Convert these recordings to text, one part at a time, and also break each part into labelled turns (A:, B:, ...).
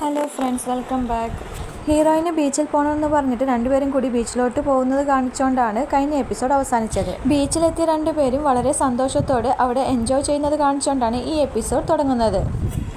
A: Hello friends, welcome back. ഹീറോയിന് ബീച്ചിൽ പോകണമെന്ന് പറഞ്ഞിട്ട് രണ്ടുപേരും കൂടി ബീച്ചിലോട്ട് പോകുന്നത് കാണിച്ചുകൊണ്ടാണ് കഴിഞ്ഞ എപ്പിസോഡ് അവസാനിച്ചത്. ബീച്ചിലെത്തിയ രണ്ടുപേരും വളരെ സന്തോഷത്തോടെ അവിടെ എൻജോയ് ചെയ്യുന്നത് കാണിച്ചുകൊണ്ടാണ് ഈ എപ്പിസോഡ് തുടങ്ങുന്നത്.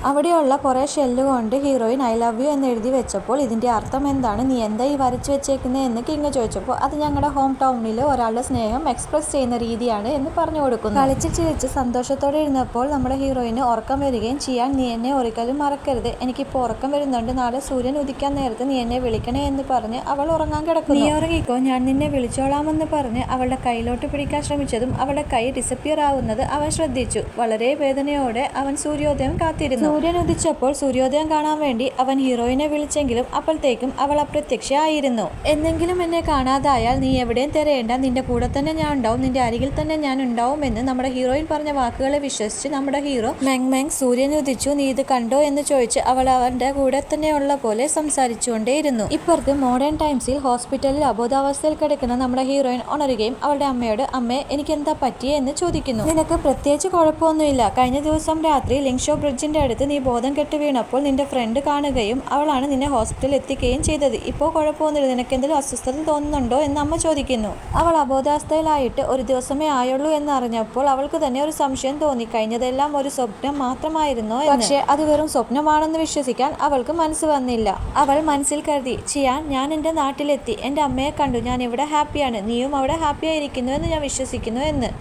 A: അവിടെയുള്ള കുറേ ഷെല്ല് കൊണ്ട് ഹീറോയിൻ ഐ ലവ് യു എന്ന് എഴുതി വെച്ചപ്പോൾ ഇതിൻ്റെ അർത്ഥം എന്താണ്, നീ എന്താ ഈ വരച്ച് വെച്ചേക്കുന്നത് എന്ന് കിങ് ചോദിച്ചപ്പോൾ അത് ഞങ്ങളുടെ ഹോം ടൗണിൽ ഒരാളുടെ സ്നേഹം എക്സ്പ്രസ് ചെയ്യുന്ന രീതിയാണ് എന്ന് പറഞ്ഞു കൊടുക്കുന്നു. കളിച്ച് ചിരിച്ച് സന്തോഷത്തോടെ ഇരുന്നപ്പോൾ നമ്മുടെ ഹീറോയിന് ഉറക്കം വരികയും ചെയ്യാൻ, നീ എന്നെ ഒരിക്കലും മറക്കരുത്, എനിക്കിപ്പോൾ ഉറക്കം വരുന്നുണ്ട്, നാളെ സൂര്യൻ ഉദിക്കാൻ നേരത്ത് നീ എന്നെ വിളിക്കണേ എന്ന് പറഞ്ഞ് അവൾ ഉറങ്ങാൻ കിടക്കുന്നു. നീ ഉറങ്ങിക്കോ, ഞാൻ നിന്നെ വിളിച്ചോളാമെന്ന് പറഞ്ഞ് അവളുടെ കയ്യിലോട്ട് പിടിക്കാൻ ശ്രമിച്ചതും അവളുടെ കൈ ഡിസപ്പിയർ ആവുന്നത് അവൻ ശ്രദ്ധിച്ചു. വളരെ വേദനയോടെ അവൻ സൂര്യോദയം കാത്തിരുന്നു. സൂര്യൻ ഉദിച്ചപ്പോൾ സൂര്യോദയം കാണാൻ വേണ്ടി അവൻ ഹീറോയിനെ വിളിച്ചെങ്കിലും അപ്പോഴത്തേക്കും അവൾ അപ്രത്യക്ഷയായിരുന്നു. എന്നെങ്കിലും എന്നെ കാണാതായാൽ നീ എവിടെയും തിരയേണ്ട, നിന്റെ കൂടെ തന്നെ ഞാൻ ഉണ്ടാവും, നിന്റെ അരികിൽ തന്നെ ഞാൻ ഉണ്ടാവും എന്ന് നമ്മുടെ ഹീറോയിൻ പറഞ്ഞ വാക്കുകളെ വിശ്വസിച്ച് നമ്മുടെ ഹീറോ മെങ് സൂര്യൻ ഉദിച്ചു, നീ ഇത് കണ്ടോ എന്ന് ചോദിച്ച് അവൾ അവന്റെ കൂടെ തന്നെയുള്ള പോലെ സംസാരിച്ചുകൊണ്ടേയിരുന്നു. ഇപ്പുറത്ത് മോഡേൺ ടൈംസിൽ ഹോസ്പിറ്റലിൽ അബോധാവസ്ഥയിൽ കിടക്കുന്ന നമ്മുടെ ഹീറോയിൻ ഉണരുകയും അവളുടെ അമ്മയോട്, അമ്മേ എനിക്ക് എന്താ പറ്റിയേ എന്ന് ചോദിക്കുന്നു. നിനക്ക് പ്രത്യേകിച്ച് കുഴപ്പമൊന്നുമില്ല, കഴിഞ്ഞ ദിവസം രാത്രി ലിങ്ഷോ ബ്രിഡ്ജിന്റെ അടുത്ത് നീ ബോധം കെട്ട് വീണപ്പോൾ നിന്റെ ഫ്രണ്ട് കാണുകയും അവളാണ് നിന്നെ ഹോസ്പിറ്റലിൽ എത്തിക്കുകയും ചെയ്തത്, ഇപ്പോൾ കുഴപ്പമൊന്നുമില്ല, നിനക്ക് എന്തെങ്കിലും അസ്വസ്ഥത തോന്നുന്നുണ്ടോ എന്ന് അമ്മ ചോദിക്കുന്നു. അവൾ അബോധാവസ്ഥയിലായിട്ട് ഒരു ദിവസമേ ആയുള്ളൂ എന്നറിഞ്ഞപ്പോൾ അവൾക്ക് തന്നെ ഒരു സംശയം തോന്നി, കഴിഞ്ഞതെല്ലാം ഒരു സ്വപ്നം മാത്രമായിരുന്നോ എന്ന്. പക്ഷേ അത് വെറും സ്വപ്നമാണെന്ന് വിശ്വസിക്കാൻ അവൾക്ക് മനസ്സ് വന്നില്ല. അവൾ മനസ്സിൽ കരുതി, ചിയാൻ, ഞാൻ എൻ്റെ നാട്ടിലെത്തി, എൻ്റെ അമ്മയെ കണ്ടു, ഞാൻ ഇവിടെ ഹാപ്പിയാണ്, നീയും അവിടെ ഹാപ്പി ആയിരിക്കുന്നു എന്ന് ഞാൻ വിശ്വസിക്കുന്നു എന്ന്.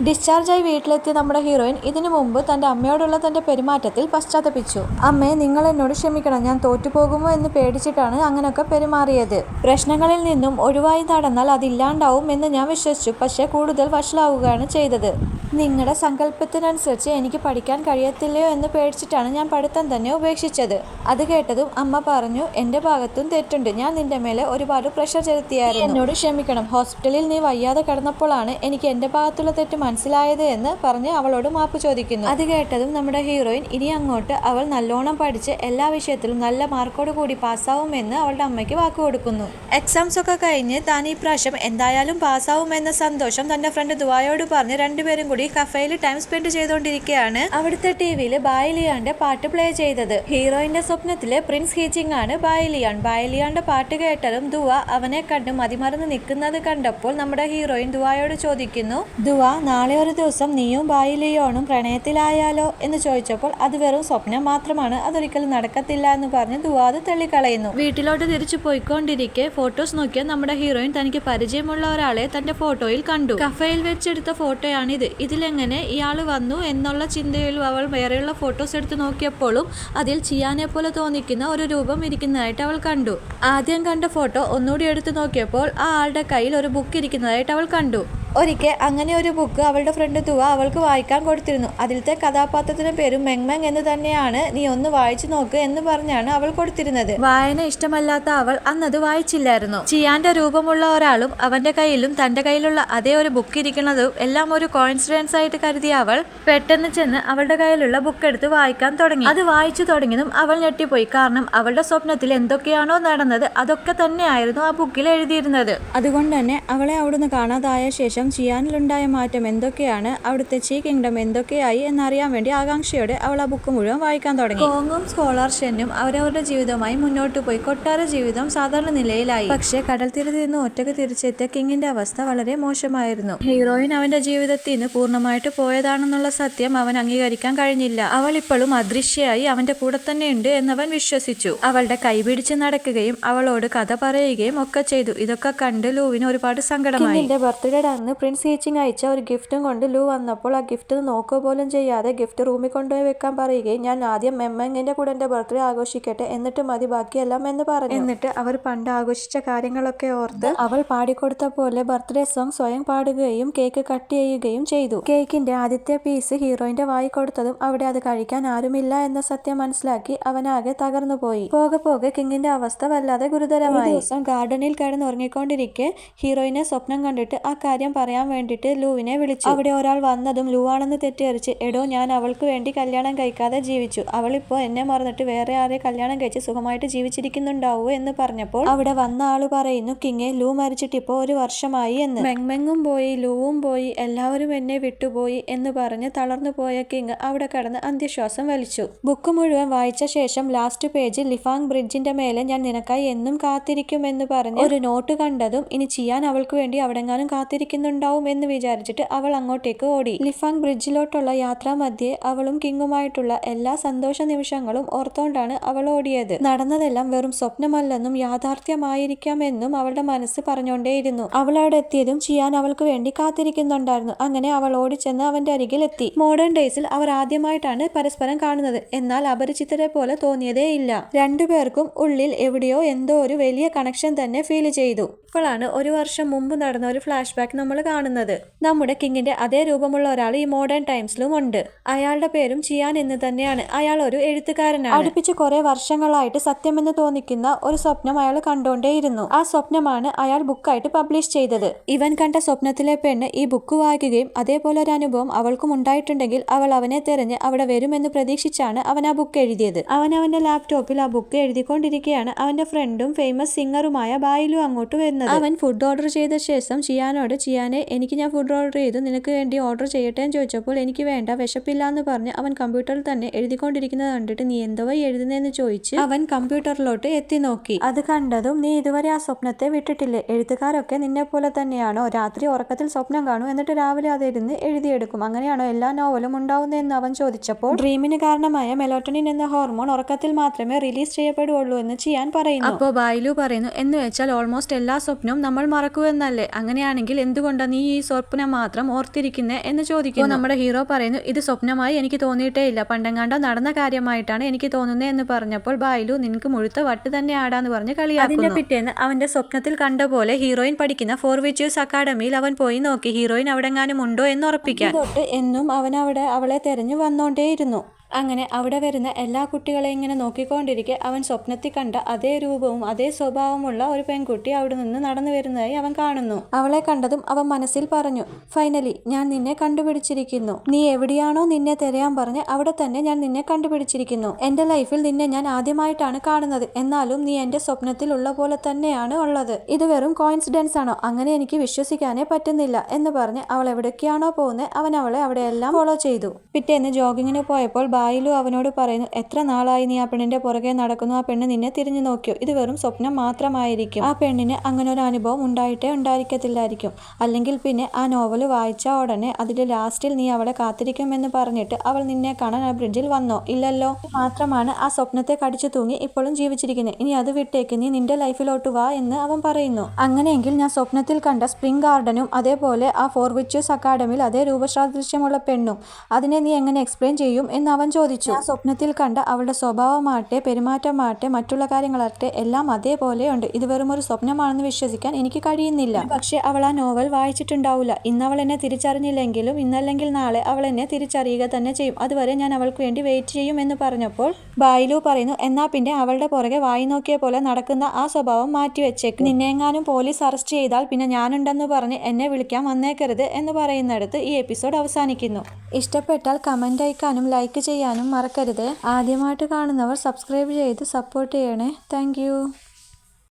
A: ഡിസ്ചാർജായി വീട്ടിലെത്തിയ നമ്മുടെ ഹീറോയിൻ ഇതിനു മുമ്പ് തൻ്റെ അമ്മയോടുള്ള തൻ്റെ പെരുമാറ്റത്തിൽ പശ്ചാത്തപിച്ചു. അമ്മേ, നിങ്ങൾ എന്നോട് ക്ഷമിക്കണം, ഞാൻ തോറ്റുപോകുമോ എന്ന് പേടിച്ചിട്ടാണ് അങ്ങനെയൊക്കെ പെരുമാറിയത്. പ്രശ്നങ്ങളിൽ നിന്നും ഒഴിവായി നടന്നാൽ അതില്ലാണ്ടാവും എന്ന് ഞാൻ വിശ്വസിച്ചു, പക്ഷേ കൂടുതൽ വഷളാവുകയാണ് ചെയ്തത്. നിങ്ങളുടെ സങ്കല്പത്തിനനുസരിച്ച് എനിക്ക് പഠിക്കാൻ കഴിയത്തില്ലയോ എന്ന് പേടിച്ചിട്ടാണ് ഞാൻ പഠിത്തം തന്നെ ഉപേക്ഷിച്ചത്. അത് കേട്ടതും അമ്മ പറഞ്ഞു, എൻ്റെ ഭാഗത്തും തെറ്റുണ്ട്, ഞാൻ നിന്റെ മേലെ ഒരുപാട് പ്രഷർ ചെലുത്തിയായിരുന്നു, എന്നോട് ക്ഷമിക്കണം, ഹോസ്പിറ്റലിൽ നീ വയ്യാതെ കിടന്നപ്പോഴാണ് എനിക്ക് എൻ്റെ ഭാഗത്തുള്ള തെറ്റ് മനസ്സിലായത് എന്ന് പറഞ്ഞ് അവളോട് മാപ്പ് ചോദിക്കുന്നു. അത് കേട്ടതും നമ്മുടെ ഹീറോയിൻ ഇനി അങ്ങോട്ട് അവൾ നല്ലോണം പഠിച്ച് എല്ലാ വിഷയത്തിലും നല്ല മാർക്കോട് കൂടി പാസ്സാവുമെന്ന് അവളുടെ അമ്മയ്ക്ക് വാക്ക് കൊടുക്കുന്നു. എക്സാംസ് ഒക്കെ കഴിഞ്ഞ് താൻ ഈ പ്രാവശ്യം എന്തായാലും പാസ്സാവുമെന്ന സന്തോഷം തന്റെ ഫ്രണ്ട് ദുവായോട് പറഞ്ഞ് രണ്ടുപേരും കൂടി കഫേയിൽ ടൈം സ്പെൻഡ് ചെയ്തുകൊണ്ടിരിക്കുകയാണ്. അവിടുത്തെ ടിവിയിൽ ബായിലിയാന്റെ പാട്ട് പ്ലേ ചെയ്തത്. ഹീറോയിന്റെ സ്വപ്നത്തിലെ പ്രിൻസ് ഹീച്ചിങ് ആണ് ബായിലിയാൻ. ബായിലിയാന്റെ പാട്ട് കേട്ടതും ദുവ അവനെ കണ്ട് മതിമറന്ന് നിൽക്കുന്നത് കണ്ടപ്പോൾ നമ്മുടെ ഹീറോയിൻ ദുവായോട് ചോദിക്കുന്നു, ദുവ, നാളെ ഒരു ദിവസം നീയും ബായിലിയോണും പ്രണയത്തിലായാലോ എന്ന് ചോദിച്ചപ്പോൾ അത് വെറും സ്വപ്നം മാത്രമാണ്, അതൊരിക്കലും നടക്കത്തില്ല എന്ന് പറഞ്ഞ് ദുവ അത് തള്ളിക്കളയുന്നു. വീട്ടിലോട്ട് തിരിച്ചു പോയിക്കൊണ്ടിരിക്കെ ഫോട്ടോസ് നോക്കിയ നമ്മുടെ ഹീറോയിൻ തനിക്ക് പരിചയമുള്ള ഒരാളെ തന്റെ ഫോട്ടോയിൽ കണ്ടു. കഫേയിൽ വെച്ചെടുത്ത ഫോട്ടോയാണിത്. ഇതിലെങ്ങനെ ഇയാൾ വന്നു എന്നുള്ള ചിന്തയിൽ അവൾ വേറെയുള്ള ഫോട്ടോസ് എടുത്ത് നോക്കിയപ്പോഴും അതിൽ ചിയാനെ പോലെ തോന്നിക്കുന്ന ഒരു രൂപം ഇരിക്കുന്നതായിട്ട് അവൾ കണ്ടു. ആദ്യം കണ്ട ഫോട്ടോ ഒന്നുകൂടി എടുത്തു നോക്കിയപ്പോൾ ആ ആളുടെ കയ്യിൽ ഒരു ബുക്ക് ഇരിക്കുന്നതായിട്ട് അവൾ കണ്ടു. ഒരിക്കൽ അങ്ങനെ ഒരു ബുക്ക് അവളുടെ ഫ്രണ്ട് ദുവ അവൾക്ക് വായിക്കാൻ കൊടുത്തിരുന്നു. അതിലത്തെ കഥാപാത്രത്തിന്റെ പേരും മെങ് എന്ന് തന്നെയാണ്, നീ ഒന്ന് വായിച്ചു നോക്ക് എന്ന് പറഞ്ഞാണ് അവൾ കൊടുത്തിരുന്നത്. വായന ഇഷ്ടമല്ലാത്ത അവൾ അന്നത് വായിച്ചില്ലായിരുന്നു. ചിയാന്റെ രൂപമുള്ള ഒരാളും അവന്റെ കയ്യിലും തന്റെ കയ്യിലുള്ള അതേ ഒരു ബുക്ക് ഇരിക്കുന്നതും എല്ലാം ഒരു കോയിൻസിഡൻസ് ആയിട്ട് കരുതിയ അവൾ പെട്ടെന്ന് ചെന്ന് അവളുടെ കയ്യിലുള്ള ബുക്ക് എടുത്ത് വായിക്കാൻ തുടങ്ങി. അത് വായിച്ചു തുടങ്ങിയതും അവൾ ഞെട്ടിപ്പോയി. കാരണം അവളുടെ സ്വപ്നത്തിൽ എന്തൊക്കെയാണോ നടന്നത് അതൊക്കെ തന്നെയായിരുന്നു ആ ബുക്കിൽ എഴുതിയിരുന്നത്. അതുകൊണ്ട് തന്നെ അവളെ അവിടുന്ന് കാണാതായ ശേഷം ചിയാനിലുണ്ടായ മാറ്റം എന്തൊക്കെയാണ്, അവിടുത്തെ ചീ കിങ്ഡം എന്തൊക്കെയായി എന്നറിയാൻ വേണ്ടി ആകാംക്ഷയോടെ അവൾ ആ ബുക്ക് മുഴുവൻ വായിക്കാൻ തുടങ്ങി. കോങ്ങും സ്കോളർ ഷെന്നും അവരവരുടെ ജീവിതവുമായി മുന്നോട്ട് പോയി. കൊട്ടാര ജീവിതം സാധാരണ നിലയിലായി. പക്ഷേ കടൽ തീരത്ത് നിന്ന് ഒറ്റക്ക് തിരിച്ചെത്തിയ കിങ്ങിന്റെ അവസ്ഥ വളരെ മോശമായിരുന്നു. ഹീറോയിൻ അവന്റെ ജീവിതത്തിൽ നിന്ന് പൂർണ്ണമായിട്ട് പോയതാണെന്നുള്ള സത്യം അവൻ അംഗീകരിക്കാൻ കഴിഞ്ഞില്ല. അവൾ ഇപ്പോഴും അദൃശ്യയായി അവന്റെ കൂടെ തന്നെ ഉണ്ട് എന്നവൻ വിശ്വസിച്ചു. അവളുടെ കൈപിടിച്ച് നടക്കുകയും അവളോട് കഥ പറയുകയും ഒക്കെ ചെയ്തു. ഇതൊക്കെ കണ്ട് ലൂവിന് ഒരുപാട് സങ്കടമായി. ബർത്ത്ഡേ അന്ന് പ്രിൻസ് ഹീച്ചിങ് അയച്ച ഒരു ഗിഫ്റ്റും കൊണ്ട് ലൂ വന്നപ്പോൾ ആ ഗിഫ്റ്റ് നോക്കുക പോലും ചെയ്യാതെ ഗിഫ്റ്റ് റൂമിൽ കൊണ്ടുപോയി വെക്കാൻ പറയുകയും, ഞാൻ ആദ്യം മെമ്മങ്ങിന്റെ കൂടെ എന്റെ ബർത്ത്ഡേ ആഘോഷിക്കട്ടെ, എന്നിട്ട് മതി ബാക്കിയെല്ലാം എന്ന് പറഞ്ഞു. എന്നിട്ട് അവർ പണ്ട് ആഘോഷിച്ച കാര്യങ്ങളൊക്കെ ഓർത്ത് അവൾ പാടിക്കൊടുത്ത പോലെ ബർത്ത്ഡേ സോങ് സ്വയം പാടുകയും കേക്ക് കട്ട് ചെയ്യുകയും ചെയ്തു. കേക്കിന്റെ ആദ്യത്തെ പീസ് ഹീറോയിന്റെ വായി കൊടുത്തതും അവിടെ അത് കഴിക്കാൻ ആരുമില്ല എന്ന സത്യം മനസ്സിലാക്കി അവനാകെ തകർന്നു പോയി. പോകെ പോകെ കിങ്ങിന്റെ അവസ്ഥ വല്ലാതെ ഗുരുതരമായി. ദിവസം ഗാർഡനിൽ കിടന്ന് ഉറങ്ങിക്കൊണ്ടിരിക്കെ ഹീറോയിനെ സ്വപ്നം കണ്ടിട്ട് ആ കാര്യം പറയാൻ വേണ്ടിയിട്ട് ലൂവിനെ വിളിച്ചു. അവിടെ ഒരാൾ വന്നതും ലൂ ആണെന്ന് തെറ്റിദ്ധരിച്ച് എടോ ഞാൻ അവൾക്ക് വേണ്ടി കല്യാണം കഴിക്കാതെ ജീവിച്ചു, അവളിപ്പോ എന്നെ മറന്നിട്ട് വേറെ ആരെ കല്യാണം കഴിച്ച് സുഖമായിട്ട് ജീവിച്ചിരിക്കുന്നുണ്ടാവൂ എന്ന് പറഞ്ഞപ്പോൾ അവിടെ വന്ന ആള് പറയുന്നു കിങ്ങെ ലൂ മരിച്ചിട്ട് ഇപ്പോ 1 വർഷമായി എന്ന്. മെങ്മെങ്ങും പോയി ലൂവും പോയി എല്ലാവരും എന്നെ വിട്ടുപോയി എന്ന് പറഞ്ഞ് തളർന്നു പോയ കിങ് അവിടെ കടന്ന് അന്ത്യശ്വാസം വലിച്ചു. ബുക്ക് മുഴുവൻ വായിച്ച ശേഷം ലാസ്റ്റ് പേജിൽ ലിഫാങ് ബ്രിഡ്ജിന്റെ മേലെ ഞാൻ നിനക്കായി എന്നും കാത്തിരിക്കുമെന്ന് പറഞ്ഞ് ഒരു നോട്ട് കണ്ടതും ഇനി ചെയ്യാൻ അവൾക്ക് വേണ്ടി അവിടെങ്ങാനും കാത്തിരിക്കുന്നുണ്ടാവും എന്ന് വിചാരിച്ചിട്ട് അവൾ അങ്ങോട്ടേക്ക് ഓടി. ലിഫാങ് ബ്രിഡ്ജിലോട്ടുള്ള യാത്രാമധ്യേ അവളും കിങ്ങുമായിട്ടുള്ള എല്ലാ സന്തോഷ നിമിഷങ്ങളും ഓർത്തോണ്ടാണ് അവൾ ഓടിയത്. നടന്നതെല്ലാം വെറും സ്വപ്നമല്ലെന്നും യാഥാർത്ഥ്യമായിരിക്കാമെന്നും അവളുടെ മനസ്സ് പറഞ്ഞോണ്ടേയിരുന്നു. അവൾ അവിടെ എത്തിയതും ചെയ്യാൻ അവൾക്ക് വേണ്ടി കാത്തിരിക്കുന്നുണ്ടായിരുന്നു. അങ്ങനെ അവൾ ഓടിച്ചെന്ന് അവന്റെ അരികിൽ എത്തി. മോഡേൺ ഡേയ്സിൽ അവർ ആദ്യമായിട്ടാണ് പരസ്പരം കാണുന്നത്. എന്നാൽ അപരിചിതരെ പോലെ തോന്നിയതേ ഇല്ല. രണ്ടുപേർക്കും ഉള്ളിൽ എവിടെയോ എന്തോ ഒരു വലിയ കണക്ഷൻ തന്നെ ഫീൽ ചെയ്തു. ഇപ്പോഴാണ് 1 വർഷം മുമ്പ് നടന്ന ഒരു ഫ്ലാഷ് ബാക്ക് നമ്മൾ കാണുന്നത്. നമ്മുടെ കിങ്ങിന്റെ അതേ രൂപമുള്ള ഒരാൾ ഈ മോഡേൺ ടൈംസിലും ഉണ്ട്. അയാളുടെ പേരും ചിയാൻ എന്ന് തന്നെയാണ്. അയാൾ ഒരു എഴുത്തുകാരനാണ്. അടുപ്പിച്ച് കുറെ വർഷങ്ങളായിട്ട് സത്യമെന്ന് തോന്നിക്കുന്ന ഒരു സ്വപ്നം അയാൾ കണ്ടോണ്ടേയിരുന്നു. ആ സ്വപ്നമാണ് അയാൾ ബുക്കായിട്ട് പബ്ലിഷ് ചെയ്തത്. ഇവൻ കണ്ട സ്വപ്നത്തിലെ പെണ്ണ് ഈ ബുക്ക് വായിക്കുകയും അതേപോലെ ഒരു അനുഭവം അവൾക്കും ഉണ്ടായിട്ടുണ്ടെങ്കിൽ അവൾ അവനെ തെരഞ്ഞ് അവിടെ വരുമെന്ന് പ്രതീക്ഷിച്ചാണ് അവൻ ആ ബുക്ക് എഴുതിയത്. അവൻ അവന്റെ ലാപ്ടോപ്പിൽ ആ ബുക്ക് എഴുതിക്കൊണ്ടിരിക്കുകയാണ് അവന്റെ ഫ്രണ്ടും ഫേമസ് സിംഗറുമായ ബായിലു അങ്ങോട്ട് വരുന്നത്. അവൻ ഫുഡ് ഓർഡർ ചെയ്ത ശേഷം ചിയാനോട് ചിയാനെ എനിക്ക് ഞാൻ ഫുഡ് ഓർഡർ ചെയ്തു, നിനക്ക് വേണ്ടി ഓർഡർ ചെയ്യട്ടെ എന്ന് ചോദിച്ചപ്പോൾ എനിക്ക് വേണ്ട വിശപ്പില്ല എന്ന് പറഞ്ഞ് അവൻ കമ്പ്യൂട്ടറിൽ തന്നെ എഴുതിക്കൊണ്ടിരിക്കുന്നത് കണ്ടിട്ട് നീ എന്തോ എഴുതുന്നതെന്ന് ചോദിച്ച് അവൻ കമ്പ്യൂട്ടറിലോട്ട് എത്തി നോക്കി. അത് കണ്ടതും നീ ഇതുവരെ ആ സ്വപ്നത്തെ വിട്ടിട്ടില്ലേ? എഴുത്തുകാരൊക്കെ നിന്നെ പോലെ തന്നെയാണോ? രാത്രി ഉറക്കത്തിൽ സ്വപ്നം കാണും എന്നിട്ട് രാവിലെ അതിരുന്ന് എഴുതിയെടുക്കും, അങ്ങനെയാണോ എല്ലാ നോവലും ഉണ്ടാവുന്നതെന്ന് അവൻ ചോദിച്ചപ്പോൾ ഡ്രീമിന് കാരണമായ മെലോട്ടണിൻ എന്ന ഹോർമോൺ ഉറക്കത്തിൽ മാത്രമേ റിലീസ് ചെയ്യപ്പെടുള്ളൂ എന്ന് ചിയാൻ പറയുന്നു. അപ്പോൾ ബായിലു പറയുന്നു എന്ന് വെച്ചാൽ ഓൾമോസ്റ്റ് എല്ലാ സ്വപ്നവും നമ്മൾ മറക്കുമെന്നല്ലേ? അങ്ങനെയാണെങ്കിൽ എന്തുകൊണ്ടാണ് നീ ഈ സ്വപ്നം മാത്രം ഓർത്തിരിക്കുന്നേ എന്ന് ചോദിക്കുന്നു. നമ്മുടെ ഹീറോ പറയുന്നു ഇത് സ്വപ്നമായി എനിക്ക് തോന്നിയിട്ടേ ഇല്ല, പണ്ടെങ്ങാണ്ടോ നടന്ന കാര്യമായിട്ടാണ് എനിക്ക് തോന്നുന്നത് എന്ന് പറഞ്ഞപ്പോൾ ബായിലു നിനക്ക് മുഴുത്ത വട്ട് തന്നെ ആടാന്ന് പറഞ്ഞ് കളിയാക്കുന്നു. അതിന്റെ പിറ്റേന്ന് അവന്റെ സ്വപ്നത്തിൽ കണ്ട പോലെ ഹീറോയിൻ പഠിക്കുന്ന 4 Virtues അക്കാഡമിയിൽ അവൻ പോയി നോക്കി ഹീറോയിൻ അവിടെങ്ങാനും ഉണ്ടോ എന്ന് ഉറപ്പിക്കാൻ. തൊട്ട് എന്നും അവൻ അവളെ തെരഞ്ഞു വന്നോണ്ടേയിരുന്നു. അങ്ങനെ അവിടെ വരുന്ന എല്ലാ കുട്ടികളെ ഇങ്ങനെ നോക്കിക്കൊണ്ടിരിക്കെ അവൻ സ്വപ്നത്തിൽ കണ്ട അതേ രൂപവും അതേ സ്വഭാവമുള്ള ഒരു പെൺകുട്ടി അവിടെ നിന്ന് നടന്നു വരുന്നതായി അവൻ കാണുന്നു. അവളെ കണ്ടതും അവൻ മനസ്സിൽ പറഞ്ഞു ഫൈനലി ഞാൻ നിന്നെ കണ്ടുപിടിച്ചിരിക്കുന്നു, നീ എവിടെയാണോ നിന്നെ തിരയാൻ പറഞ്ഞ് അവിടെ തന്നെ ഞാൻ നിന്നെ കണ്ടുപിടിച്ചിരിക്കുന്നു. എന്റെ ലൈഫിൽ നിന്നെ ഞാൻ ആദ്യമായിട്ടാണ് കാണുന്നത്, എന്നാലും നീ എന്റെ സ്വപ്നത്തിൽ ഉള്ള പോലെ തന്നെയാണ് ഉള്ളത്. ഇത് വെറും കോയിൻസിഡൻസ് ആണോ? അങ്ങനെ എനിക്ക് വിശ്വസിക്കാനേ പറ്റുന്നില്ല എന്ന് പറഞ്ഞ് അവൾ എവിടേക്കാണോ പോകുന്നത് അവൻ അവളെ അവിടെയെല്ലാം ഫോളോ ചെയ്തു. പിറ്റേന്ന് ജോഗിങ്ങിന് പോയപ്പോൾ ബായിലു അവനോട് പറയുന്നു എത്ര നാളായി നീ ആ പെണ്ണിന്റെ പുറകെ നടക്കുന്നു, ആ പെണ്ണ് നിന്നെ തിരിഞ്ഞു നോക്കിയോ? ഇത് വെറും സ്വപ്നം മാത്രമായിരിക്കും, ആ പെണ്ണിന് അങ്ങനെ ഒരു അനുഭവം ഉണ്ടായിരിക്കത്തില്ലായിരിക്കും, അല്ലെങ്കിൽ പിന്നെ ആ നോവല് വായിച്ച ഉടനെ അതിന്റെ ലാസ്റ്റിൽ നീ അവളെ കാത്തിരിക്കുമെന്ന് പറഞ്ഞിട്ട് അവൾ നിന്നെ കാണാൻ ആ ബ്രിഡ്ജിൽ വന്നോ? ഇല്ലല്ലോ. മാത്രമാണ് ആ സ്വപ്നത്തെ കടിച്ചു തൂങ്ങി ഇപ്പോഴും ജീവിച്ചിരിക്കുന്നത്, ഇനി അത് വിട്ടേക്ക്, നീ നിന്റെ ലൈഫിലോട്ട് വാ എന്ന് അവൻ പറയുന്നു. അങ്ങനെയെങ്കിൽ ഞാൻ സ്വപ്നത്തിൽ കണ്ട സ്പ്രിംഗ് ഗാർഡനും അതേപോലെ ആ 4 Virtues അക്കാഡമിയിൽ അതേ രൂപസാദൃശ്യമുള്ള പെണ്ണും അതിനെ നീ എങ്ങനെ എക്സ്പ്ലെയിൻ ചെയ്യും എന്ന് അവൻ ചോദിച്ചു. ആ സ്വപ്നത്തിൽ കണ്ട അവളുടെ സ്വഭാവമാട്ടെ പെരുമാറ്റമാട്ടെ മറ്റുള്ള കാര്യങ്ങളാട്ടെ എല്ലാം അതേപോലെയുണ്ട്. ഇത് വെറും ഒരു സ്വപ്നമാണെന്ന് വിശ്വസിക്കാൻ എനിക്ക് കഴിയുന്നില്ല. പക്ഷെ അവൾ ആ നോവൽ വായിച്ചിട്ടുണ്ടാവില്ല. ഇന്ന് അവൾ എന്നെ തിരിച്ചറിഞ്ഞില്ലെങ്കിലും ഇന്നല്ലെങ്കിൽ നാളെ അവൾ എന്നെ തിരിച്ചറിയുക തന്നെ ചെയ്യും. അതുവരെ ഞാൻ അവൾക്ക് വേണ്ടി വെയിറ്റ് ചെയ്യും എന്ന് പറഞ്ഞപ്പോൾ ബായിലു പറയുന്നു എന്നാ പിന്നെ അവളുടെ പുറകെ വായി നോക്കിയ പോലെ നടക്കുന്ന ആ സ്വഭാവം മാറ്റിവെച്ചേക്ക്. നിന്നെങ്ങാനും പോലീസ് അറസ്റ്റ് ചെയ്താൽ പിന്നെ ഞാനുണ്ടെന്ന് പറഞ്ഞ് എന്നെ വിളിക്കാൻ വന്നേക്കരുത് എന്ന് പറയുന്നിടത്ത് ഈ എപ്പിസോഡ് അവസാനിക്കുന്നു. ഇഷ്ടപ്പെട്ടാൽ കമന്റ് അയക്കാനും ലൈക്ക് ചെയ്യാനും മറക്കരുത്. ആദ്യമായിട്ട് കാണുന്നവർ സബ്സ്ക്രൈബ് ചെയ്ത് സപ്പോർട്ട് ചെയ്യണേ. താങ്ക്